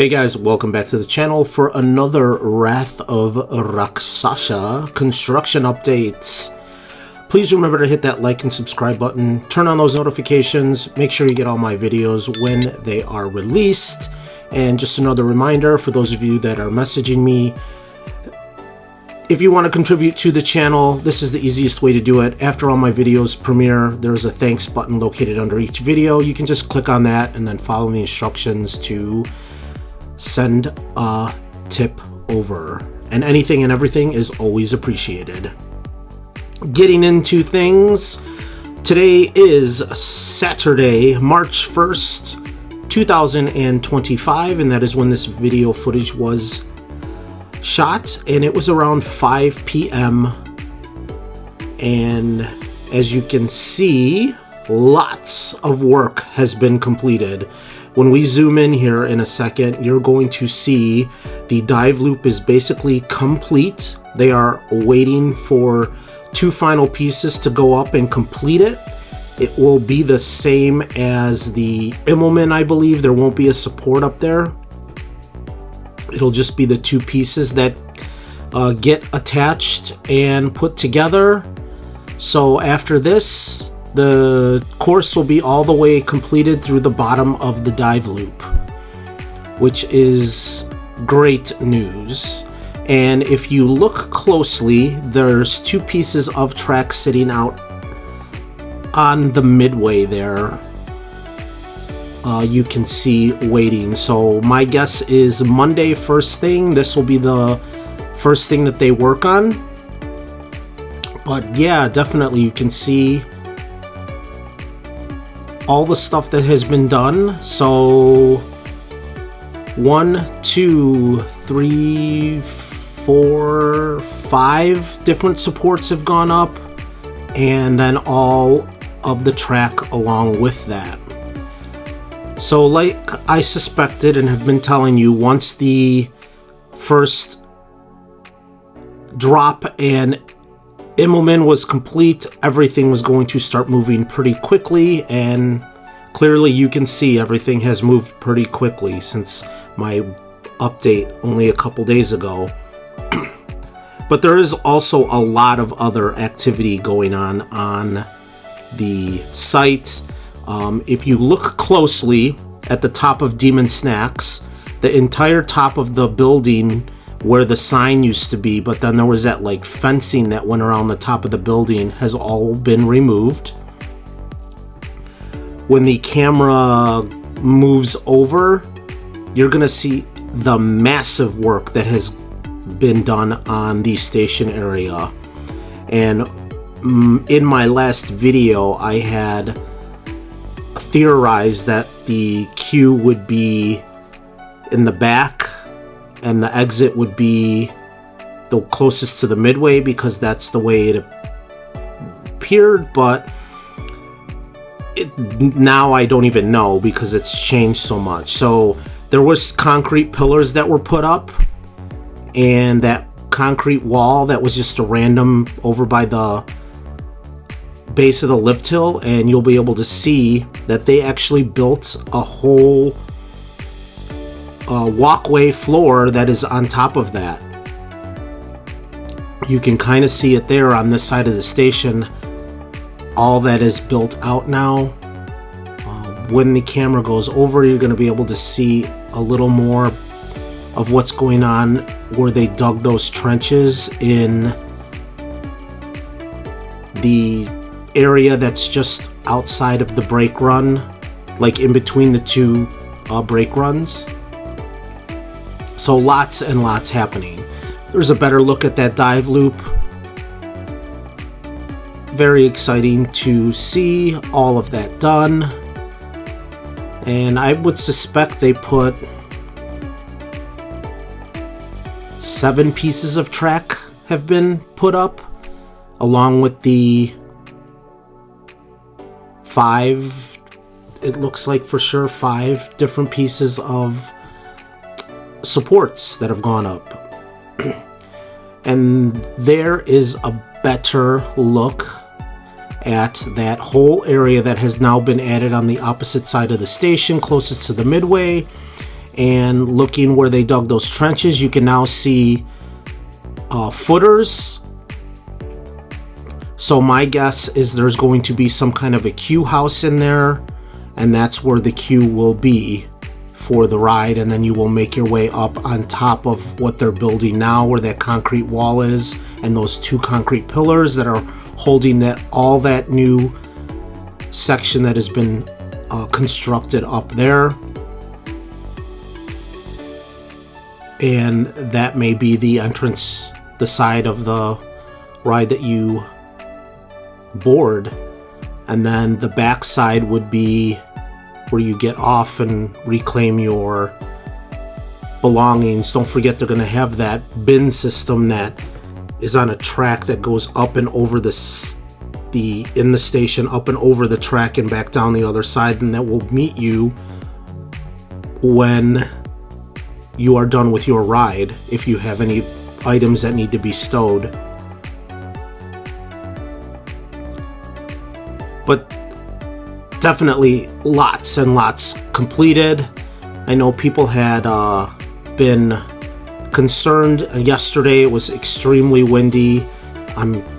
Hey guys, welcome back to the channel for another Wrath of Rakshasa construction updates. Please remember to hit that like and subscribe button, turn on those notifications, make sure you get all my videos when they are released. And just another reminder for those of you that are messaging me, if you want to contribute to the channel, this is the easiest way to do it. After all my videos premiere, there's a thanks button located under each video. You can just click on that and then follow the instructions to send a tip over, and anything and everything is always appreciated. Getting into things, today is Saturday, March 1st, 2025, and that is when this video footage was shot, and it was around 5 p.m. and as you can see, lots of work has been completed. When we zoom in here in a second, you're going to see the dive loop is basically complete. They are waiting for two final pieces to go up and complete it. It will be the same as the Immelman, I believe. There won't be a support up there. It'll just be the two pieces that get attached and put together. So after this, the course will be all the way completed through the bottom of the dive loop, which is great news. And if you look closely, there's two pieces of track sitting out on the midway there. You can see waiting. So my guess is Monday first thing, this will be the first thing that they work on. But yeah, definitely you can see all the stuff that has been done. So 1, 2, 3, 4, 5 different supports have gone up, and then all of the track along with that. So like I suspected and have been telling you, once the first drop and Immelman was complete, everything was going to start moving pretty quickly, and clearly you can see everything has moved pretty quickly since my update only a couple days ago. But there is also a lot of other activity going on the site. If you look closely at the top of Demon Snacks, the entire top of the building where the sign used to be, but then there was that like fencing that went around the top of the building, has all been removed. When the camera moves over, you're gonna see the massive work that has been done on the station area. And in my last video, I had theorized that the queue would be in the back and the exit would be the closest to the midway, because that's the way it appeared. But now I don't even know, because it's changed so much. So there was concrete pillars that were put up, and that concrete wall that was just a random over by the base of the lift hill, and you'll be able to see that they actually built a whole walkway floor that is on top of that. You can kind of see it there on this side of the station. All that is built out now. When the camera goes over, you're going to be able to see a little more of what's going on where they dug those trenches in the area that's just outside of the brake run, like in between the two brake runs. So lots and lots happening. There's a better look at that dive loop. Very exciting to see all of that done. And I would suspect they put 7 pieces of track have been put up, along with the 5, it looks like for sure 5 different pieces of supports that have gone up. And there is a better look at that whole area that has now been added on the opposite side of the station, closest to the midway. and looking where they dug those trenches, you can now see footers. So my guess is there's going to be some kind of a queue house in there, and that's where the queue will be for the ride, and then you will make your way up on top of what they're building now, where that concrete wall is and those 2 concrete pillars that are holding that all that new section that has been constructed up there. And that may be the entrance, the side of the ride that you board, and then the back side would be where you get off and reclaim your belongings. Don't forget they're going to have that bin system that is on a track that goes up and over in the station, up and over the track and back down the other side, and that will meet you when you are done with your ride if you have any items that need to be stowed. But definitely lots and lots completed. I know people had been concerned. Yesterday it was extremely windy.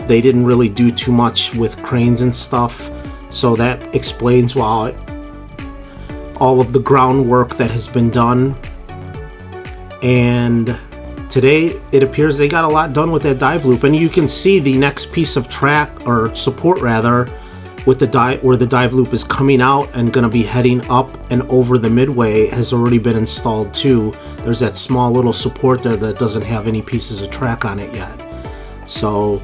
They didn't really do too much with cranes and stuff, so that explains why all of the groundwork that has been done. And today it appears they got a lot done with that dive loop, and you can see the next piece of track, or support rather, with the where the dive loop is coming out and going to be heading up and over the midway has already been installed too. There's that small little support there that doesn't have any pieces of track on it yet. So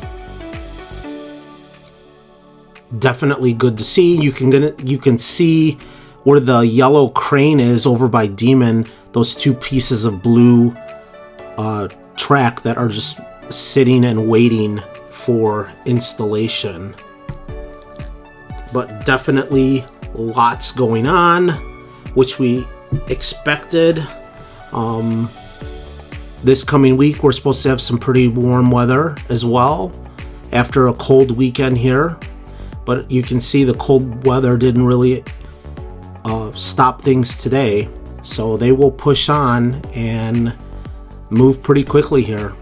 definitely good to see. You can see where the yellow crane is over by Demon, those 2 pieces of blue track that are just sitting and waiting for installation. But definitely lots going on, which we expected. This coming week we're supposed to have some pretty warm weather as well after a cold weekend here, but you can see the cold weather didn't really stop things today, so they will push on and move pretty quickly here.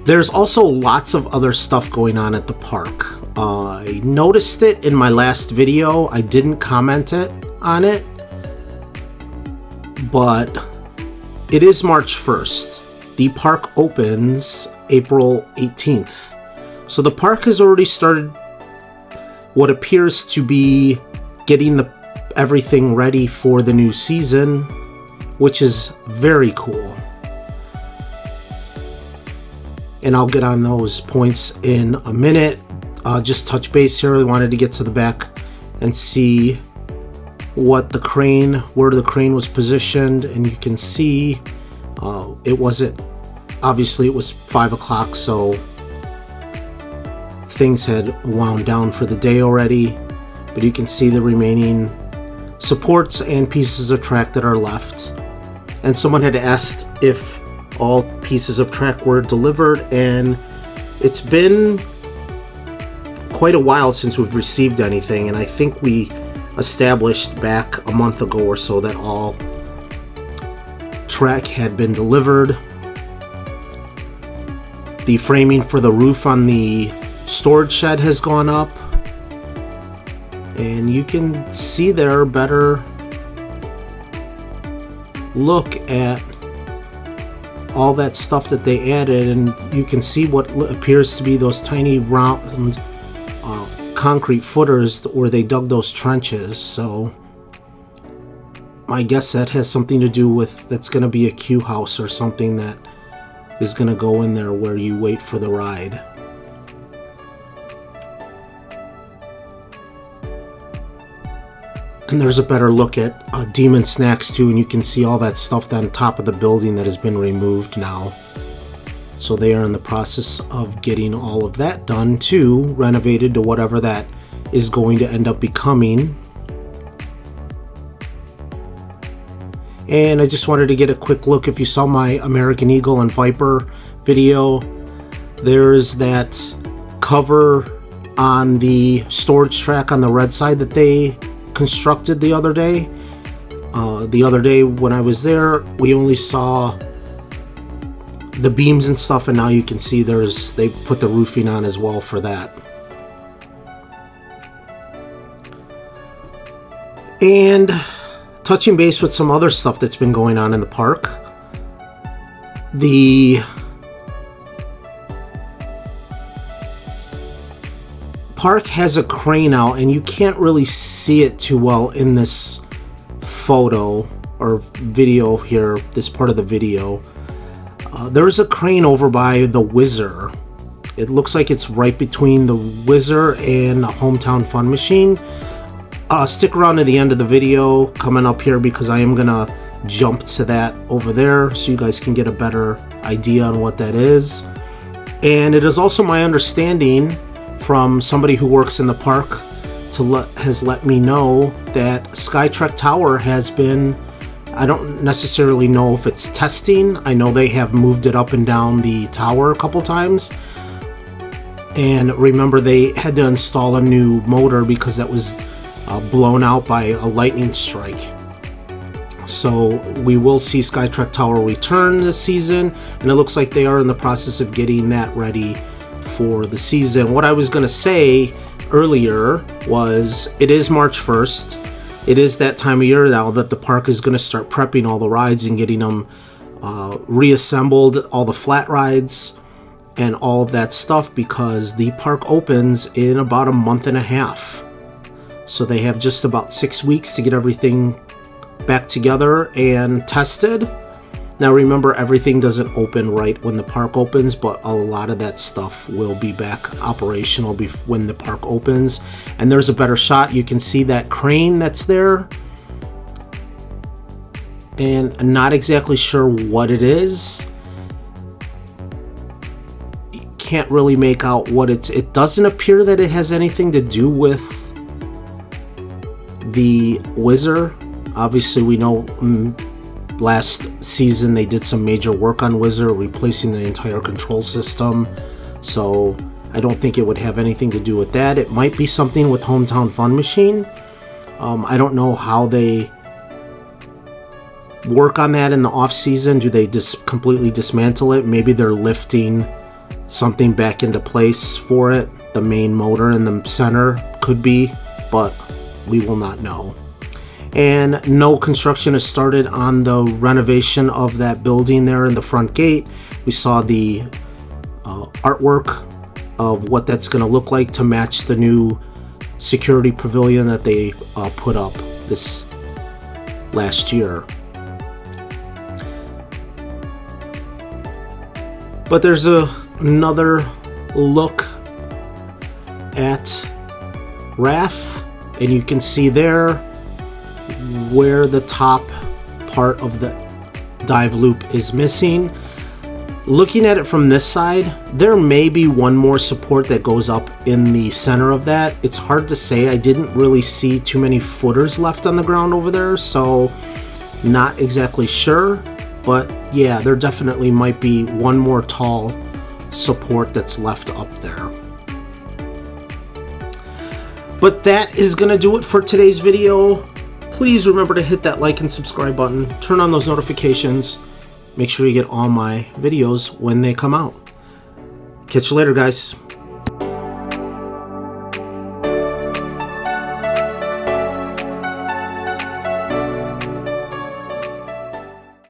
There's also lots of other stuff going on at the park. I noticed it in my last video. I didn't comment on it, but it is March 1st. The park opens April 18th. So the park has already started what appears to be getting everything ready for the new season, which is very cool. And I'll get on those points in a minute. Just touch base here. I wanted to get to the back and see where the crane was positioned, and you can see it wasn't, obviously it was 5 o'clock, so things had wound down for the day already, but you can see the remaining supports and pieces of track that are left. And someone had asked if all pieces of track were delivered, and it's been quite a while since we've received anything, and I think we established back a month ago or so that all track had been delivered. The framing for the roof on the storage shed has gone up, and you can see there a better look at all that stuff that they added, and you can see what appears to be those tiny round concrete footers where they dug those trenches. So I guess that has something to do with, that's going to be a queue house or something that is going to go in there where you wait for the ride. And there's a better look at Demon Snacks too, and you can see all that stuff on top of the building that has been removed now. So they are in the process of getting all of that done too, renovated to whatever that is going to end up becoming. And I just wanted to get a quick look. If you saw my American Eagle and Viper video, there's that cover on the storage track on the red side that they constructed the other day. The other day when I was there, we only saw the beams and stuff, and now you can see they put the roofing on as well for that. And touching base with some other stuff that's been going on in the park. The park has a crane out, and you can't really see it too well in this photo or video here, this part of the video. There's a crane over by the Whizzer. It looks like it's right between the Whizzer and the Hometown Fun Machine. Stick around to the end of the video coming up here, because I am gonna jump to that over there so you guys can get a better idea on what that is. And it is also my understanding from somebody who works in the park has let me know that Skytrek Tower has been, I don't necessarily know if it's testing. I know they have moved it up and down the tower a couple times. And remember, they had to install a new motor because that was blown out by a lightning strike. So we will see Skytrek Tower return this season, and it looks like they are in the process of getting that ready for the season. What I was going to say earlier was, it is March 1st. It is that time of year now that the park is going to start prepping all the rides and getting them reassembled, all the flat rides and all of that stuff, because the park opens in about a month and a half. So they have just about 6 weeks to get everything back together and tested. Now remember, everything doesn't open right when the park opens, but a lot of that stuff will be back operational when the park opens. And there's a better shot. You can see that crane that's there. And I'm not exactly sure what it is. You can't really make out what it doesn't appear that it has anything to do with the Whizzer. Obviously, we know last season they did some major work on Whizzer, replacing the entire control system. So I don't think it would have anything to do with that. It might be something with Hometown Fun Machine. I don't know how they work on that in the off season. Do they just completely dismantle it? Maybe they're lifting something back into place for it. The main motor in the center could be, but we will not know. And no construction has started on the renovation of that building there in the front gate. We saw the artwork of what that's going to look like to match the new security pavilion that they put up this last year. But there's another look at Wrath, and you can see there where the top part of the dive loop is missing. Looking at it from this side, there may be one more support that goes up in the center of that. It's hard to say. I didn't really see too many footers left on the ground over there, so not exactly sure. But yeah, there definitely might be one more tall support that's left up there. But that is going to do it for today's video. Please remember to hit that like and subscribe button. Turn on those notifications. Make sure you get all my videos when they come out. Catch you later, guys.